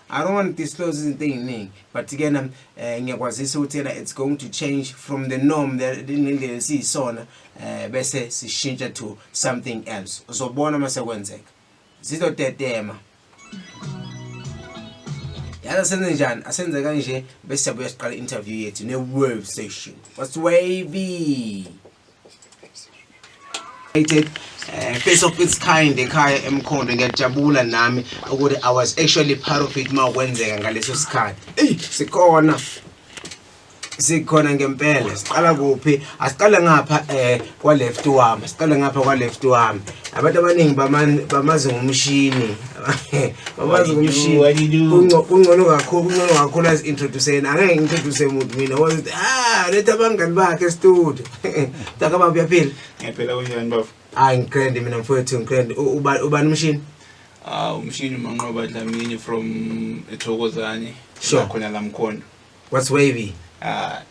I don't want to disclose anything, but again, it's going to change from the norm that didn't see sona, bese sishintsha to something else. So bona masekwenzeka. Zito tetema. Yala senze njani? Asenze kanje bese siyabuya siqala interview yethu ne-wave session. What's wavy? Face of its kind ekhaya Mkhondo ngiyajabula nami ukuthi I was actually part of it makwenzeka ngaleso sikhathi. Sikhona ngempela siqala kuphi asiqala ngapha kwa left wami siqala ngapha kwa left wami abantu abaningi bamazi ngomshini bamazi ngomshini kungcono kakhulu as introduce angeke introduce umuntu mina wathi letha abangani bakhe studio takaba uyaphila ngiyaphela kunjani bafo ngikrende mina mfowethu ngikrende ubani umshini umshini uManqoba Dlamini from eThokozane khona la Mkhondo. What's wavy?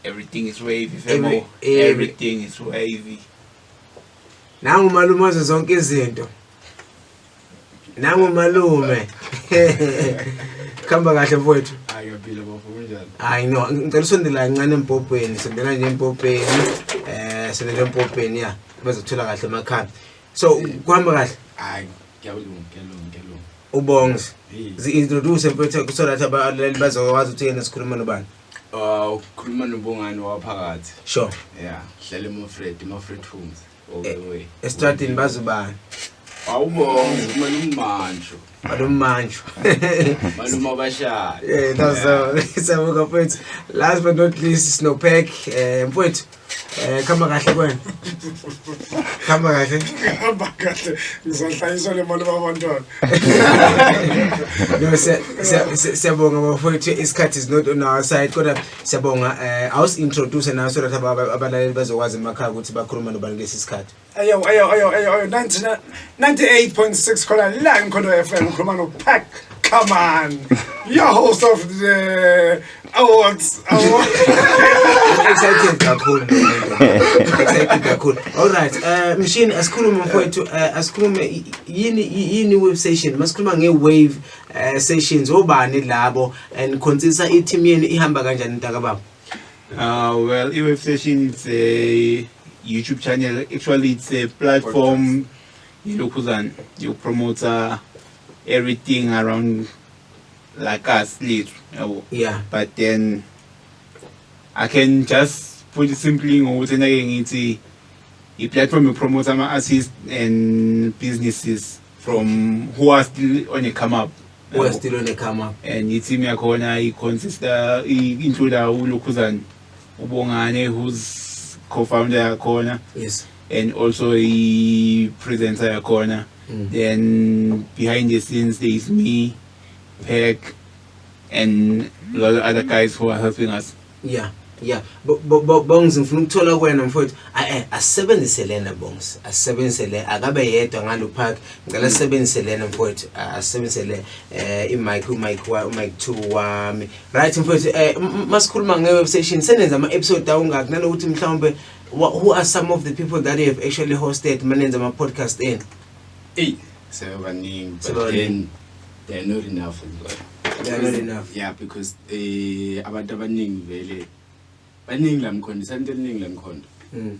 Everything is wavy, everything is wavy. Nangu malume zonke izinto. Nangu malume. Khamba kahle mfowethu. Ngiyaphila bafo kunjani? No, ngicela usondela kancane empopeni, sondela nje empopeni. Sondela empopeni ya. Bazothola kahle emakhaya. So, kuhamba kahle? Ngiyalunga. Ubonge. Introduce mfowethu so that abalali bazokwazi ukuthi yena sikhuluma nobani. Ukhuluma nobongani waphakathi. Sure. Yeah, hlele mo-Fred Homes all the way. Estradini bazobani? Awubonge uManjo. Malumanjo. Malume abashaya. Yeah, that's so mfowethu. Last but not least Snowpack mfowethu. Khamba kahle kwena. Khamba kahle. Khamba kahle. Ngizahlayiswa le mali babantwana. No, siyabonga mfowethu isikhathi is not on our side kodwa siyabonga awus introduce now so that abalaleli bazokwazi emakhaya ukuthi bakhuluma nobani lesi sikhathi. Ayo 98.6 khona la Mkhondo FM ukhuluma noPack. Come on. Your host of the awards. Excited kakhulu. All right. Machine asikhuluma mfowethu asikhulume yini wave session. Masikhuluma nge-wave sessions obani labo and consista i-team yeni ihamba kanjani ntakababa? Well, i-wave session it's a YouTube channel. Actually, it's a platform you promote everything around like us, yeah. But then I can just put it simply ngokuthi a platform you promote some artists and businesses from who are still on a come up. And it's team yakhona include uLukhuzana uBongane who's co-founder yakhona. Yes. And also a presenter yakhona. Then behind the scenes there is me, Peck, and a lot of other guys who are helping us. Yeah. Bongs ngifuna ukuthola kwena mfowethu asebenziselena bongs asebenzisele akabe yedwa ngaloPark ngicela asebenziselena mfowethu asebenzisele imic 2 wami right mfowethu masikhuluma nge-web session senenza ama-episode awungaki nanokuthi mhlawumbe who are some of the people that you have actually hosted manenza ama-podcast in? Sebaningi, but then they're not enough as well. They're not enough. Yeah, because abantu abaningi vele baningi la Mkhondo, santeningi la Mkhondo.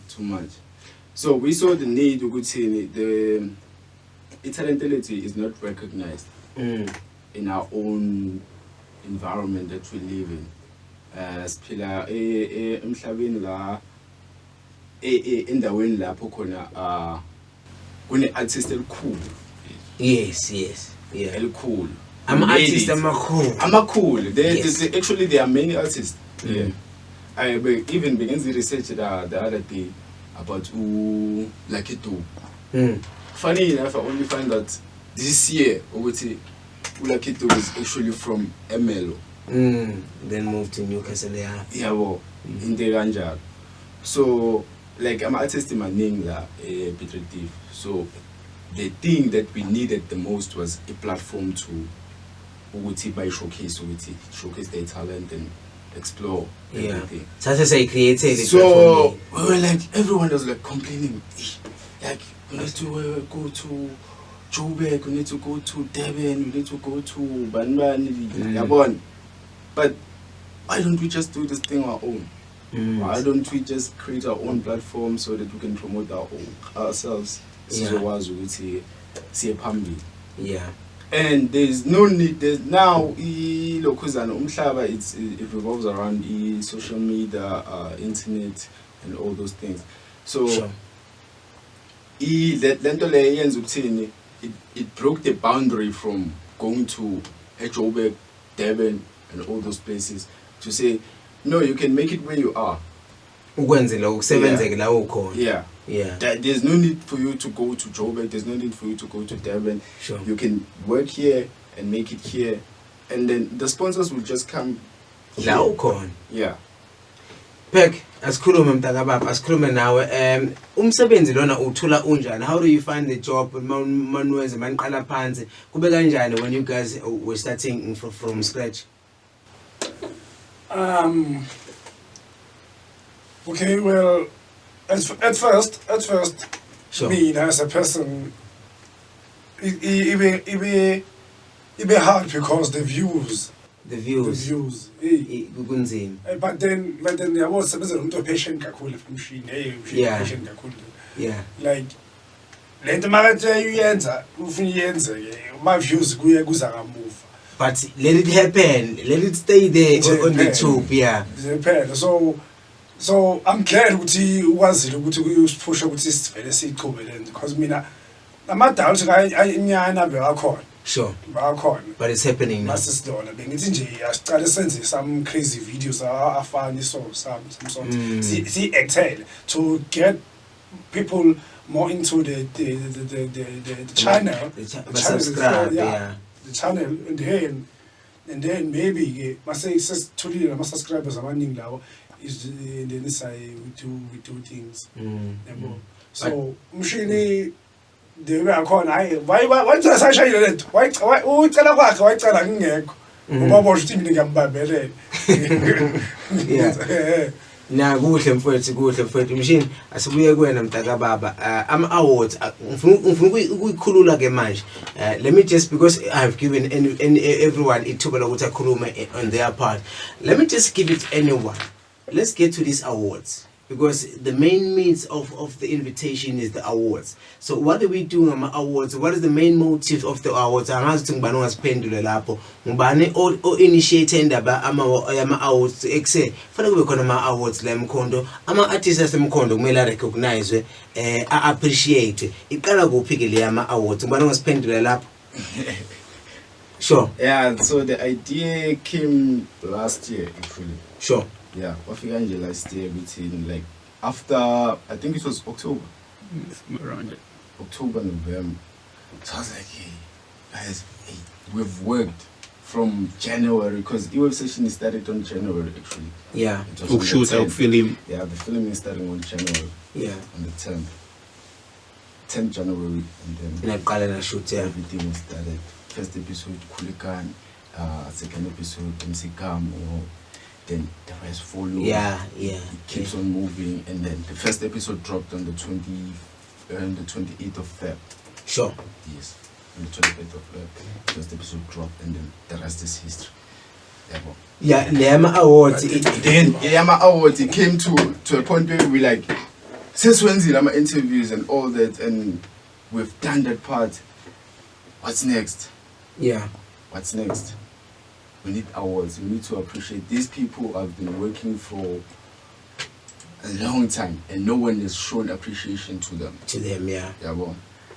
Too much. So we saw the need ukuthi the talentality is not recognized in our own environment that we live in. Siphila emhlabeni la endaweni lapho khona kune artist elikhulu. Yes, yeah. Elikhulu. Artists amakhulu. There are many artists. Yeah. I even began the research the other day about Lucky Dube. Funny enough, I only find that this year Lucky Dube is actually from Emelo. Then moved to Newcastle. Yeah, well, in the Ranjab. So, like, I'm an artist in my name, Peter Div. So, the thing that we needed the most was a platform to showcase their talent and explore everything. So as I say, creative. So we were like, everyone was like complaining, like we need to go to Joburg, we need to go to Durban, we need to go to Banban, Gabon. But why don't we just do this thing on our own? Why don't we just create our own platform so that we can promote ourselves? Yeah. And there's no need. There's now it revolves around social media, internet, and all those things. So sure. it broke the boundary from going to Joburg, Durban, and all those places to say, no, you can make it where you are. Yeah. Yeah. There's no need for you to go to Joburg. There's no need for you to go to Durban. Sure. You can work here and make it here, and then the sponsors will just come. Yeah. Pek, asikhulume mntakababa, asikhulume nawe. Umsebenzi lona uthula unjani? How do you find the job? Manuwenza maniqala phansi. Kube kanjani when you guys were starting from scratch? Okay, well, at first, sure. Me as a person, it be hard because the views. The views. But then I was a patient machine. Yeah. Patient Yeah. Like, let the manager my views move. But let it happen. Let it stay there on the tube. Yeah. So I'm glad ukuthi ukwazile ukuthi usiphusha ukuthi sivele siqhubele because mina ama-doubts inyana bewakhona. Sure. Bewakhona. But it's happening now. Masisidona bengithi nje asicale senze some crazy videos afani so some sort si-actele to get people more into the channel. Subscribe, yeah. The channel and then maybe mase sesithulile ama-subscribers amaningi lawo is then we do things. So mshini the way akhona hayi why sashayile lento why ucela kwakhe wayicela ngingekho ngoba bosho ukuthi mina ngiyambambelela. Yeah. Na kuhle mfowethu mshini asibuye kuwena mntakababa. Ama-awards ngifuna ukuyikhulula ke manje. Let me just, because I've given everyone ithuba lokuthi akhulume on their part, let me just give it anyone. Let's get to these awards, because the main means of the invitation is the awards. So what are we doing on awards? What is the main motive of the awards? Angazi ukuthi ngibani ongasiphendule lapho. Ngubani o-initiate indaba ama-awards ekuse fanele kube khona ama-awards la Mkhondo. Ama-artists aseMkhondo kumele a-recognize, a-appreciate. Iqala kuphi ke le ama-awards? Ngubani ongasiphendule lapho? Sure. Yeah, so the idea came last year actually. Sure. Yeah, wafika nje last year between like after, I think it was October. Around it. October, November. So I was like, hey, guys, we've worked from January, because the session started on January actually. Yeah. Shoot out film. Yeah, the filming is starting on January. Yeah. On the 10th January, and then shoot, yeah. Everything was started. First episode Kulikan, second episode Msikam, then the rest follow. Yeah. It keeps on moving, and then the first episode dropped on the 28th of Feb. Sure. Yes, on the 28th of Feb. First episode dropped, and then the rest is history. Yeah, Yama Awards. Then Yama Awards, it came to a point where we like, since when's Yama interviews and all that, and we've done that part. What's next? Yeah. What's next? We need awards. We need to appreciate these people who have been working for a long time, and no one has shown appreciation to them. Yeah.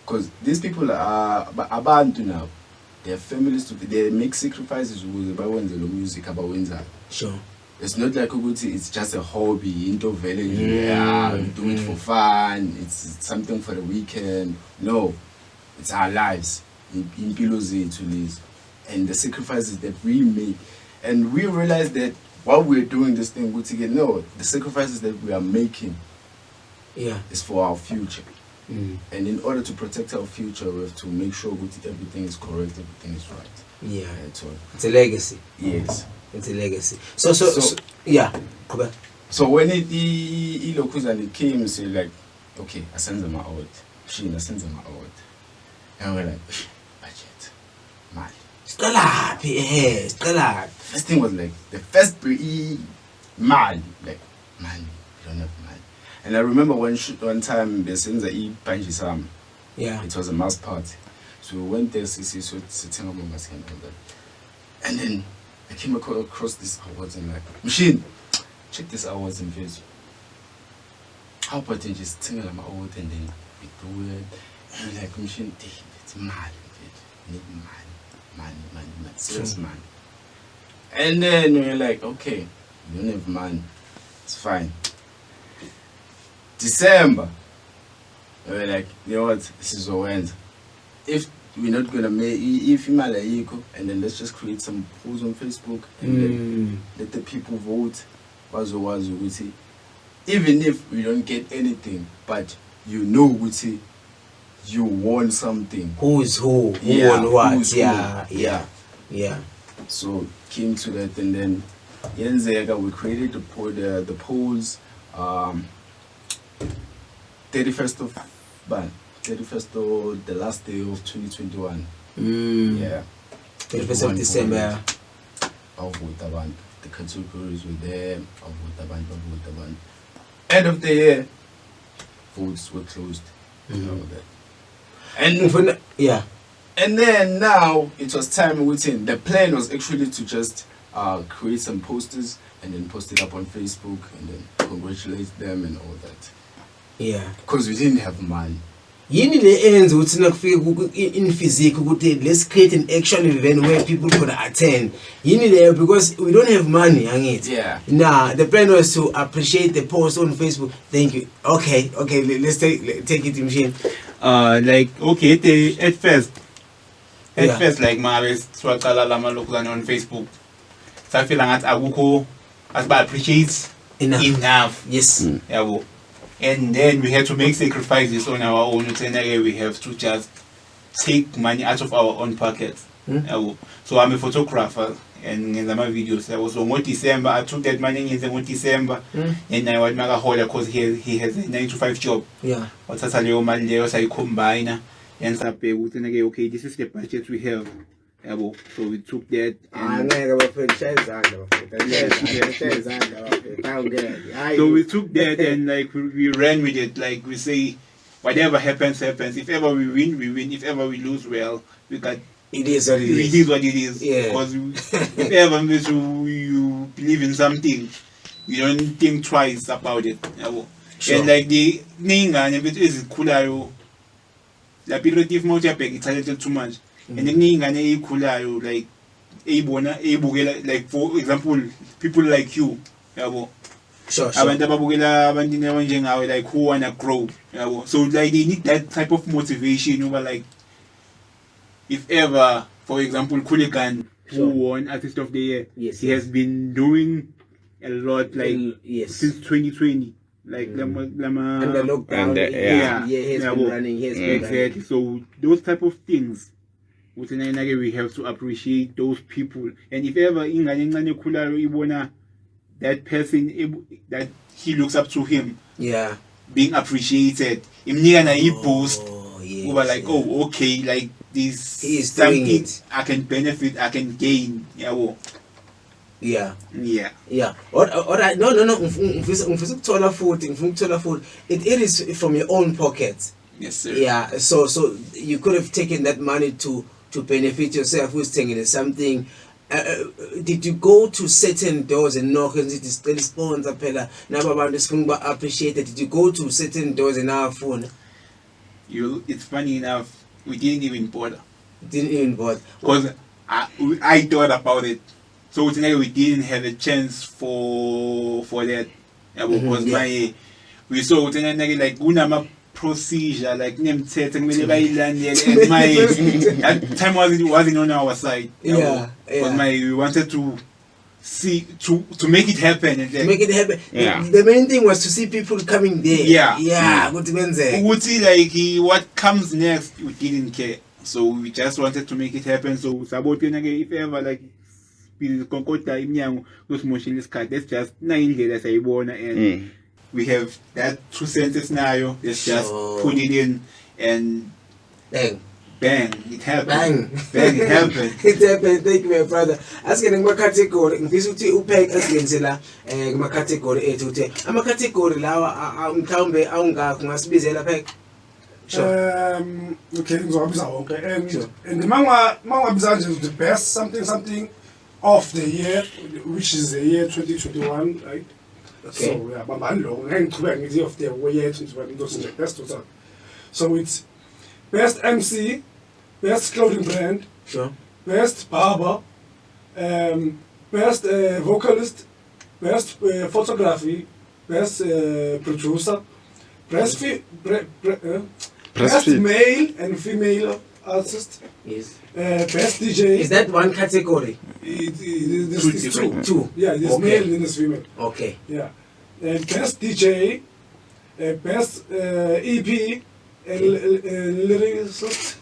Because these people are abantu now. They have families they make sacrifices with the music about winter. Sure. It's not like Uguti, it's just a hobby, into village, we do it for fun, it's something for the weekend. No, it's our lives. In Pilozi to live. And the sacrifices that we make. And we realize that while we're doing this thing, the sacrifices that we are making is for our future. And in order to protect our future, we have to make sure everything is correct, everything is right. Yeah. That's all. It's a legacy. Yes. It's a legacy. So yeah. So when it came, say like, okay, I send them out. I send them out. And we're like, budget, money. Sicalaphi. First thing was like, the first money, like, money, we don't have money. And I remember one time, they sent the bungee sam. Yeah. It was a mass party. So we went there, sitting on my skin and all that. And then I came across this awards and like, machine, check this awards in video. How about you just sing my award and then we do it? And like, machine, it's mad, we need money, serious money. And then we're like, okay, we don't have money, it's fine. December, we're like, you know what, this is what ends. If we're not gonna make if and then let's just create some polls on Facebook and then let the people vote. Even if we don't get anything, but you know you won something. Who's who? Who Yeah, won what? who's who. Yeah. So came to that and then we created the polls 31st of the last day of 2021. Yeah. 31st of December. The categories were there. End of the year, votes were closed. You know that. And then now it was time within. The plan was actually to just create some posters and then post it up on Facebook and then congratulate them and all that. Yeah. Because we didn't have money. Yini le ends ukuthi nakufika in physique ukuthi let's create an actual event where people could attend. Yini le because we don't have money, angithi. Yeah. Nah, the plan was to appreciate the post on Facebook. Thank you. Okay, let's take it, machine. Like okay, at first like mabe siwaqala lama lokhuzana on Facebook. Safila ngathi akukho asiba appreciate enough. Yes. Yabo. And then we had to make sacrifices on our own. We have to just take money out of our own pockets. So I'm a photographer and in my videos I was on December. I took that money in December and I was mega holder because he has a 9 to 5 job. Yeah. What's that little money there? So I combine and okay, this is the budget we have. So we took that and so we took that and like we ran with it. Like we say, whatever happens. If ever we win, we win. If ever we lose, well, we got it is what it is. It is what it is. Yeah. Because if ever you believe in something, you don't think twice about it. Sure. And like the ninga, if it is cool, the period if more it's a little too much. And the ninga cool, like like for example, people like you. Sure. Like who wanna grow. So like they need that type of motivation over like if ever, for example, Kulikan, who won Artist of the Year, he has been doing a lot like since 2020. Like and the lockdown, he has been running. Exactly. So those type of things, we have to appreciate those people. And if ever that person that he looks up to him, being appreciated, post over like okay, like this is something I can benefit, I can gain. Yeah. Alright, no. It is from your own pocket. Yes, sir. Yeah. So you could have taken that money to benefit yourself. Who's taking something? Did you go to certain doors and knock and it is still sponsor pela? Now about this phone but appreciated. Did you go to certain doors in our phone? It's funny enough, we didn't even bother. Because I thought about it. So we didn't have a chance for that. Because we saw like unama procedure like name setting and my that time wasn't on our side. Because we wanted to see to make it happen. The main thing was to see people coming there. What comes next, we didn't care. So we just wanted to make it happen. So if ever like let's just and we have that 2 sentences now. Let's just put it in and Bang, it happened. Bang. Bang, it happened. It happened. Thank you, my brother. Asike ngima-category ngifisa ukuthi upheke asingenise la kuma-category ethu ukuthi ama-category lawa mhlawumbe awungakho ungasibizela pheke. Sure. Okay, ngizowabiza wonke. Sure. And mangabiza nje the best something of the year, which is the year 2021, right? Okay. So yeah, bambani lo ngiqhubeka ngithi of the year 2021 into nje best total. So it's best MC, best clothing brand, Sure. best barber, best vocalist, best photography, best producer, best male and female artist, Yes. best DJ. Is that one category? There's Two. Yeah, there's Okay. male and there's female. Okay. Yeah. And best DJ, best EP, and lyricist.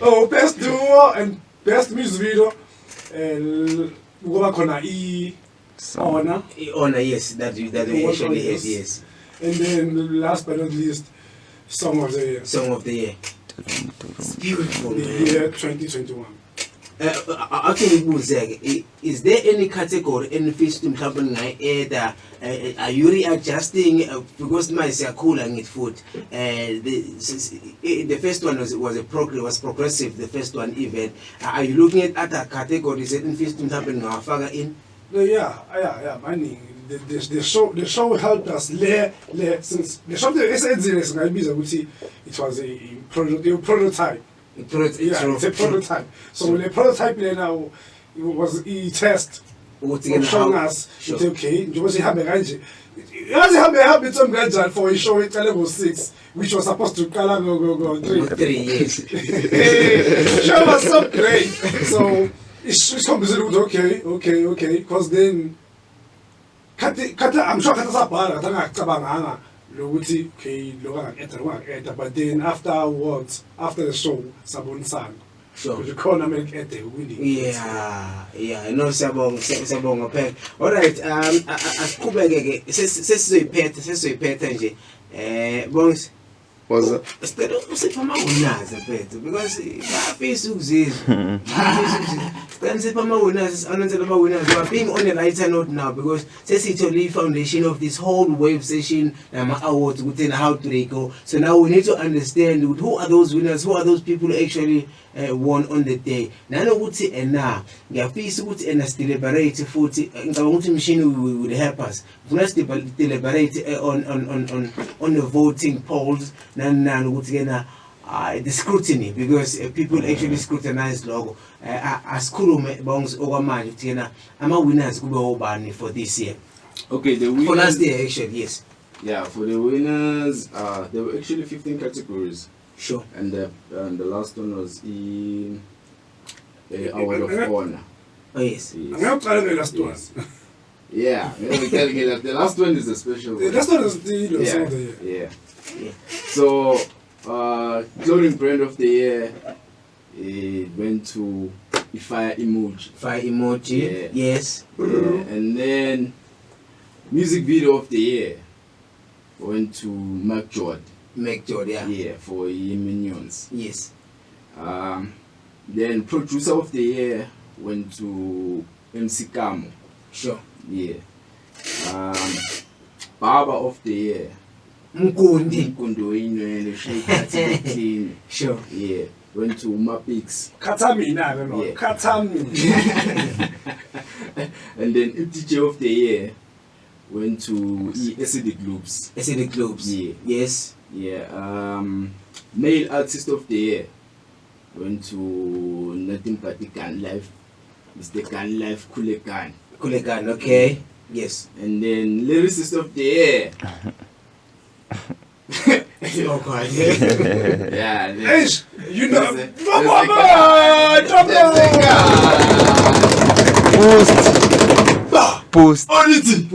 Oh, best duo and best music video. Kuba khona honor. Honor, yes, that we actually had, yes. And then last but not least, song of the year. Song of the year. It's beautiful, The man. year 2021. Actually, is there any category any fish to happen either are you readjusting because my cool and it food the first one was progressive, the first one even are you looking at other categories any fish to happen in? Yeah, money. The show helped us since the show it was a prototype. It's a prototype. So when a prototype now it was a test showing us Sure. it's okay. You was have some gadget for a show at level 6, which was supposed to go 3. 3 years. The show was so great. So it's completely okay. Because then I'm sure Kata Loguti, but then afterwards, after the show, Sabon San, Sure. the corner make it winning. Yeah, no sabong pet. All right, asikubeke sesizoyiphetha nje bongs Was it? sicela usipha amawunazi phethu because bafisa ukuzizwa sicela sipha amawunazi anonsela amawunazi. We are being on a lighter note now because sesithole foundation of this whole wave session nama-awards ukuthi how do they go. So now we need to understand who are those winners, who are those people who actually won on the day. Nanokuthi ngiyafisa ukuthi sideliberate futhi ngicabanga ukuthi imishini would help us. Let's deliberate on the voting polls nani ukuthi the scrutiny because people actually scrutinize logo asikhulume bongs okwamanje ukuthi ama-winners kube obani for this year. Okay, the winners. For last year actually, yes. Yeah, for the winners, there were actually 15 categories. Sure. And the last one was in the Award of Honor. Oh yes. I'm not telling the last one. Yeah, I'm telling you that the last one is a special The one. last one is the song of the year. Yeah. So, clothing brand of the year, it went to Fire Emoji. Fire emoji. Yeah. Yes. Yeah. And then, music video of the year went to Mark Jordan. Make sure, yeah. Yeah, for Minions. Yes. Then producer of the year went to MC Kamo. Sure. Yeah. Barber of the year. Mkhondo. Mkhondo Clean. Sure. Yeah. Went to Mapix. Katami, no. Yeah. Katami. And then DJ of the year went to Acidic Loops. Acidic Globes. Yeah. Yes. Yeah. Male artist of the year went to Nothing But the Gun Life. Mr. Gun Life Kulekan. Kulekan, okay. Yes. And then lyricist of the year. Oh God. Yeah. Hey, you know. There's Post. Onity.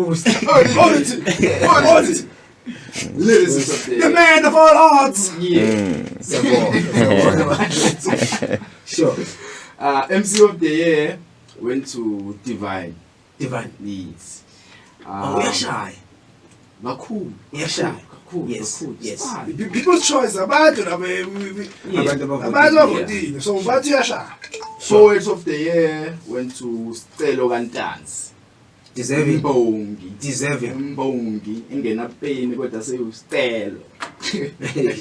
Lyricist of the year. The man of all odds. Yeah. Sure. MC of the year went to Divine. Divine. Leeds. Oh, you're shy. Cool. You're shy. cool. Yes, Cool. yes. It's fine. People's choice abantu abavotile so bathi uyashaya. Poet of the year went to Stelo Kantanzi. Deserving. Mbongi. Deserving. Mbongi. Ingena paying kodwa Stelo.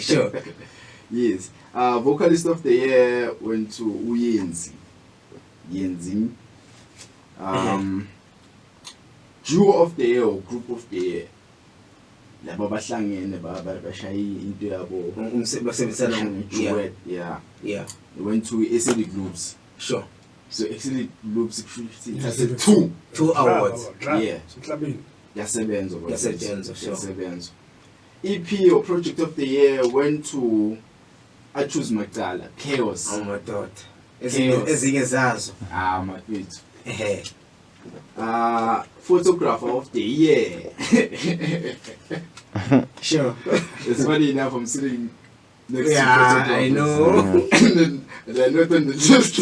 Sure. Yes. Vocalist of the year went to Uyenzi. Yenzi. Duo of the year or group of the year. Laba bahlangene bashayi into yabo. Duet. Yeah. Yeah. They went to SLE Groups. Sure. So SLE Groups it has 2 awards. Yeah. Siklabini. Yasebenza, sure. Yasebenza. EP or project of the year went to Achuz Magdala, Chaos. Oh my God. Chaos. Ezinye zazo. My good. Ehe. Photographer of the year. Sure. It's funny enough, I'm sitting next Yeah, to photographers. I know. And they're not on the list.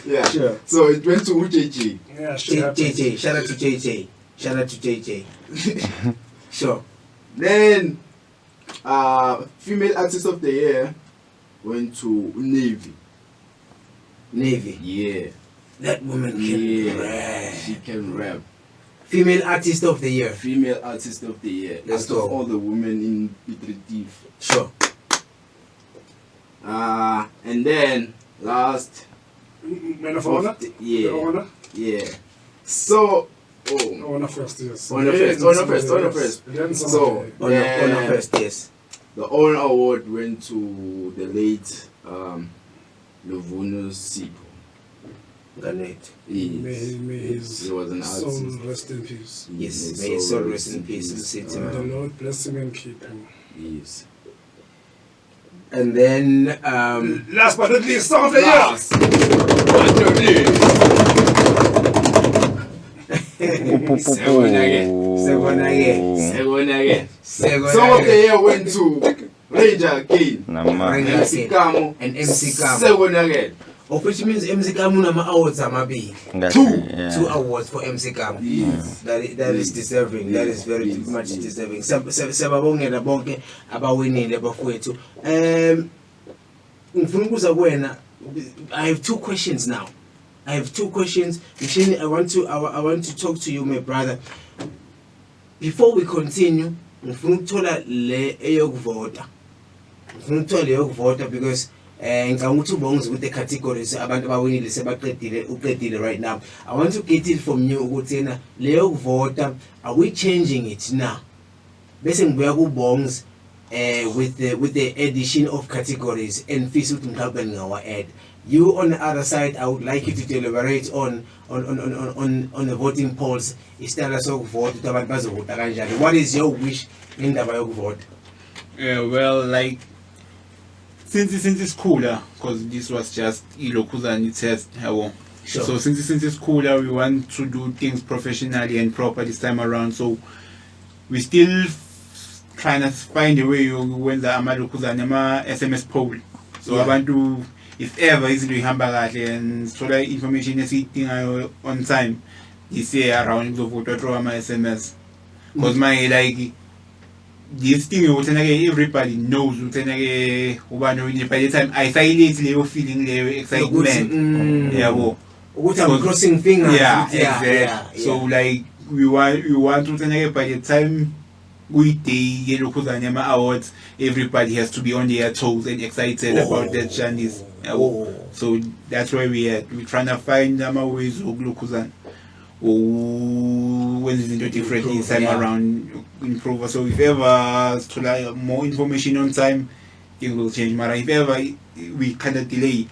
Yeah. Sure. So it went to UJG. Yeah, shit happens. JJ. Shout out to JJ. Shout out to JJ. Sure. Then, female artist of the year went to Navy. Navy. Yeah. That woman can rap. She can rap. Female artist of the year. Female artist of the year. Let's Out of go. all the women in Pitritif. Sure. And then last. Men of honor? Yeah. Honor? Yeah. So. Honor first, yes. Honor first. Then So, Honor first, yes. the Honor Award went to the late Lovuno Sipo. Garnet. may his He was an soul artist. rest in peace. Yes, may his soul rest in peace in the city, May the man. Lord bless him and keep him. Yes. And then, Last but not least, song of the year. Last but not least. Second again. Song of the year went to Ranger Kane. MC Kamo. and MC Kamo. Second again. Of which means MC Kamo nama awards amabi. Two awards for MC Kamo. Yes. That is deserving. That is very much deserving. Sababongela bonke abawinile bafowethu. Ngifuna ukuza kuwena. I have 2 questions now. I have 2 questions. Mshini, I want to talk to you, my brother. Before we continue, ngifuna ukuthola le eyokuvota. Ngifuna ukuthola le eyokuvota because ngicabanga ukuthi ubonga ukuthi categories abantu abawinile uqedile right now. I want to get it from you ukuthi yena le yokuvota, are we changing it now? Bese ngibuya kubongs with the addition of categories and fisa ukuthi mhlawumbe ngawa-add. You on the other side, I would like you to deliberate on the voting polls. Isitala sokuvota ukuthi abantu bazovota kanjani. What is your wish ngendaba yokuvota? Well, like since it's cooler, because this was just ilokuzani test. Sure. So since it's cooler, we want to do things professionally and proper this time around. So we still trying to find a way when the amalokuzani SMS poll. So Yeah. abantu, if ever izinto ihamba kahle and thola information esiyidingayo on time, this year around kuzovotwa through ama-SMS. Because my like this thing everybody knows ubani by the time I silence leyo feeling leyo excitement. Ukuthi I'm crossing fingers. Yeah, exactly. So like we want to by the time we day awards, everybody has to be on their toes and excited about that Chinese. So that's why we're trying to find ways of lokuzana. When it's into different this time around improve. So if ever to like more information on time, things will change. But if ever we kind of delay,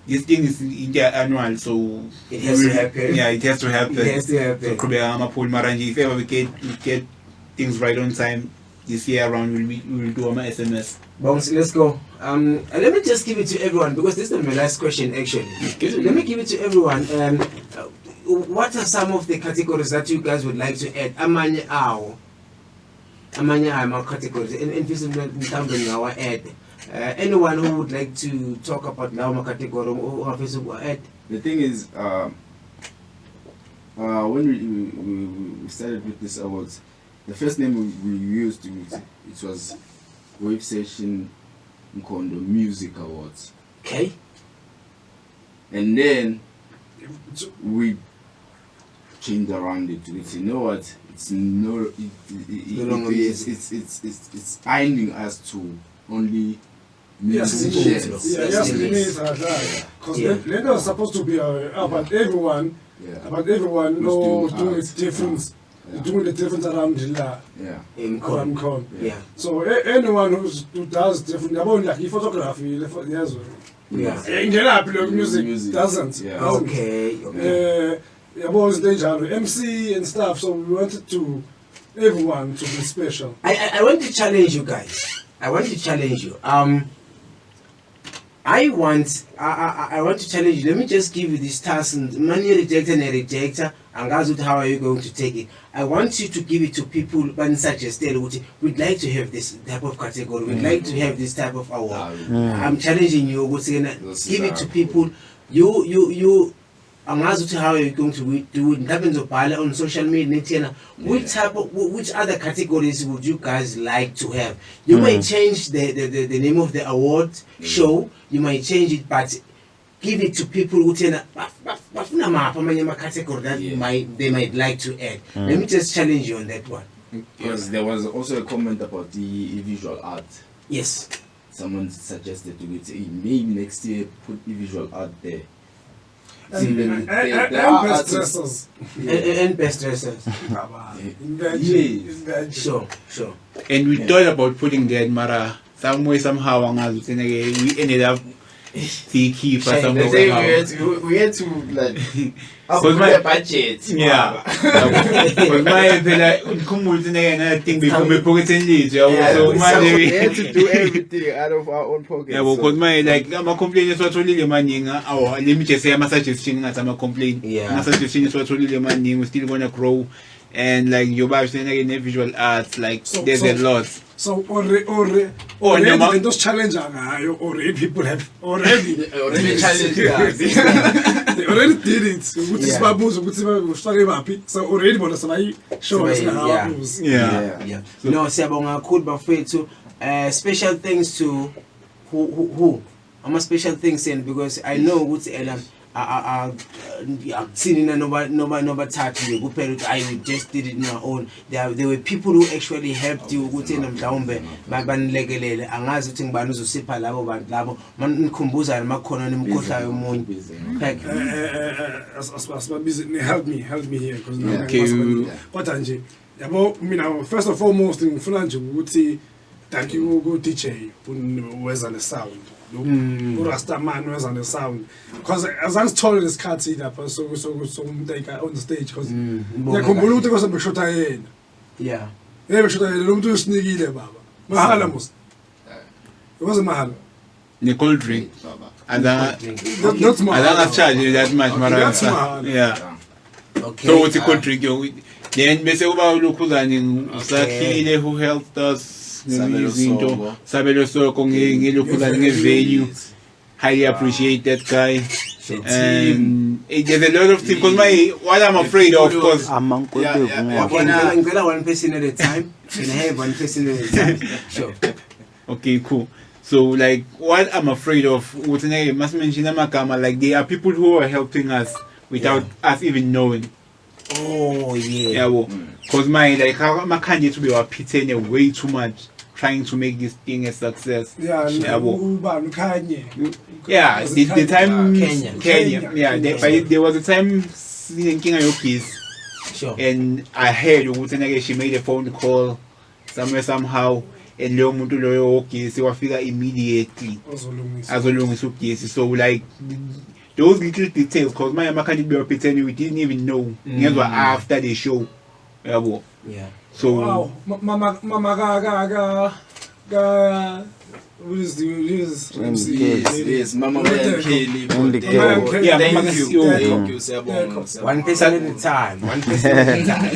this thing is in their annual, so It has to happen. Yeah, it has to happen. It has to happen. So could be if ever we get things right on time, this year around we'll do my SMS. Bounce, let's go. Let me just give it to everyone because this is my last question actually. Let me give it to everyone. What are some of the categories that you guys would like to add? Amanye awo categories. And add. Anyone who would like to talk about now category or add? The thing is, when we started with this awards, the first name we used, it was Sessions Mkhondo Music Awards. Okay. And then we changed around it. We said, you know what? It's it's binding us to only music Yes, because then was supposed to be about everyone. Yeah. About everyone Who's doing doing the difference. Doing the difference around the In around con. Yeah. So anyone who does different, like photography, yes. Yeah. In music doesn't. Yeah. Doesn't. Okay. MC and stuff. So we wanted to everyone to be special. I want to challenge you guys. I want to challenge you. I want to challenge you. Let me just give you this task and money rejector and rejector and that's how are you going to take it. I want you to give it to people when suggested we'd like to have this type of category, we'd like to have this type of award. I'm challenging you, give it to people. You how are you going to do it in terms of on social media? Which other categories would you guys like to have? You might change the name of the award show, you might change it, but give it to people who category that they might like to add. Let me just challenge you on that one. Because there was also a comment about the visual art. Yes. Someone suggested to me, maybe next year put the visual art there. And best dressers. And best dressers. Sure. And we thought about putting that Mara some way somehow we ended up the keeper somehow. We had to like my budget. Yeah. Because my I think we come pocket and leads. So we had to do everything out of our own pockets. Yeah, because my like I'm a complaint is what really money or let me just say I'm a suggestion as I'm a complaint. Yeah. I'm a suggestion is what really money we're still gonna grow and like your vibes in visual arts like there's a lot. So already those challenges already people have already challenged us. They already did it. So already but show us how yeah. No, siyabonga kakhulu bafethu. Special thanks to who? I'm a special thanks in because I know ukuthi seen nobody touched me. I just did it on my own. There were people who actually helped you ukuthi mhlawumbe banilekelele angazi ukuthi ngibani uzosipha labo bantu labo manikhumbuza namakhono nemkhohlayo omunye help me here because kodwa nje yabo mina first and foremost ngifuna nje ukuthi thank you go DJ weza the sound Rastaman was on the sound because as I told this cat see that so umteka on the stage because yakhumbula ukuthi kwasebeshota yena beshota yena lo muntu usinikile baba mahala mus it wasn't mahala the cold drink and that's mahala I don't charge that much that's mahala yeah okay so what's the cold drink then bese uba ulokhuzani usakhile who helped us Sabelo Soko venue. Highly appreciate that guy. There's a lot of things. Because what I'm afraid of, course. One person at a time. Can I have one person at a time? Sure. Okay, cool. So, like, what I'm afraid of, must mention like there are people who are helping us without us even knowing. Oh yeah. Yeah, well, because my can't to be pitting way too much, trying to make this thing a success. Yeah, yeah, the time Kenya. Yeah, there was a time thinking of your piece. Sure. And I heard she made a phone call somehow. And Leo Muntu Loyo okay, so I figure immediately as long as so like those little details, because my can't be pretending we didn't even know. After the show. Yeah. So wow. Mama ga what is the MC? Yes, Mama Kelly. Yeah, thank you. One person at a time. One person at a time.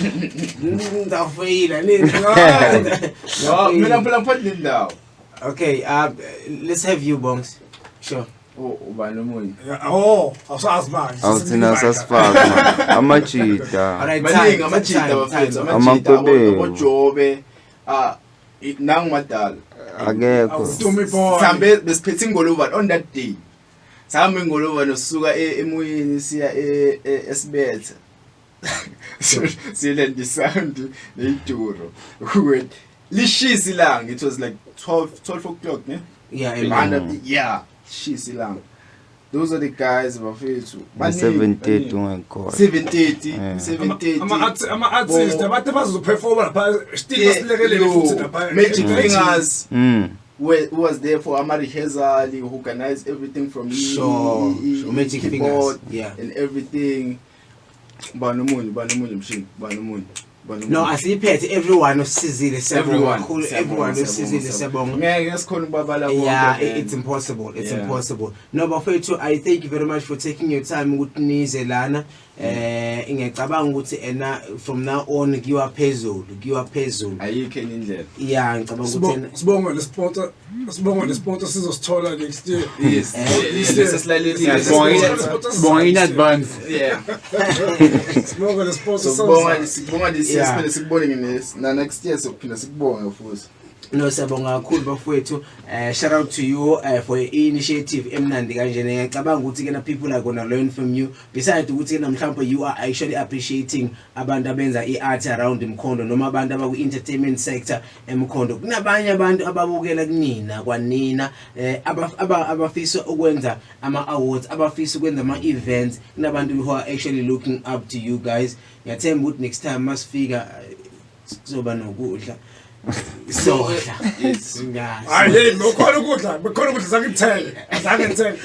Okay, let's have you, Bongs. Sure. Oh, ubani omunye. Oh, awusazi manje. awuthina sasifaka amajida Alright, Maningi time, amajida time, bafethu, time. amajida Amankobelo. abojobe. Nangu madala. akekho Dummy boy. Sambe besiphethe ingolova on that day. Sahamba ingolova nosuka emoyeni siya esibethe. Silent sound neyiduro. Wait. Lishisi ilanga. It was like 12 o'clock, ne? Yeah, Yeah, shisi ilanga. Those are the guys bafethu. 7:30 ungekho 7:30, 7:30. Ama-artists abantu abazoperforma lapha still basilekelele futhi lapha. Magic Fingers. mm Who was there for rehearsal, who organized everything from Sure, Magic keyboard Fingers, yeah. and everything. Banomunye machine, banomunye. No, asiphethe everyone osizile Everyone. kakhulu, everyone osizile siyabonga. Ngeke sikhona ukubabala Yeah, bonke, man. it's impossible. It's Yeah. impossible. No, bafethu, I thank you very much for taking your time ukuthi nize lana. Ngiyacabanga ukuthi from now on kuyiwa phezulu. Ayikho enye indlela. Yeah, ngicabanga ukuthi Sibonga le sponsor sizosithola next year. Yes. Sibonga in advance. Yeah. Sibonga le sponsor Sibonga this year siphinde sikubone ngenes. Na next year sokuphinda sikubonge futhi. No, siyabonga kakhulu bafowethu. Shout out to you for your initiative emnandi kanjena. Ngiyacabanga ukuthi kena people are gonna learn from you. Besides ukuthi kena mhlawumbe you are actually appreciating abantu abenza iart around Mkhondo noma abantu abaku entertainment sector eMkhondo. Kunabanye abantu ababukela kunina kwanina abafisa ukwenza ama awards, abafisa ukwenza ama events. Kunabantu who are actually looking up to you guys. Ngiyathemba ukuthi next time masifika kuzoba nokudla. So, Yes. hayi ngokhona ukudla zakithele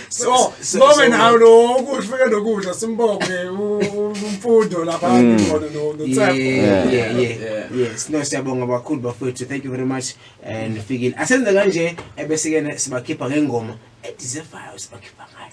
so bonke nawo lo ukufika nokudla simbonge umfundo lapha ngibona yeah. Yes, no siyabonga kakhulu bafowethu. Thank you very much and fikile. Asenza kanje ebese kena sibakhipha ngengoma edizefayo sibakhipha ngayo.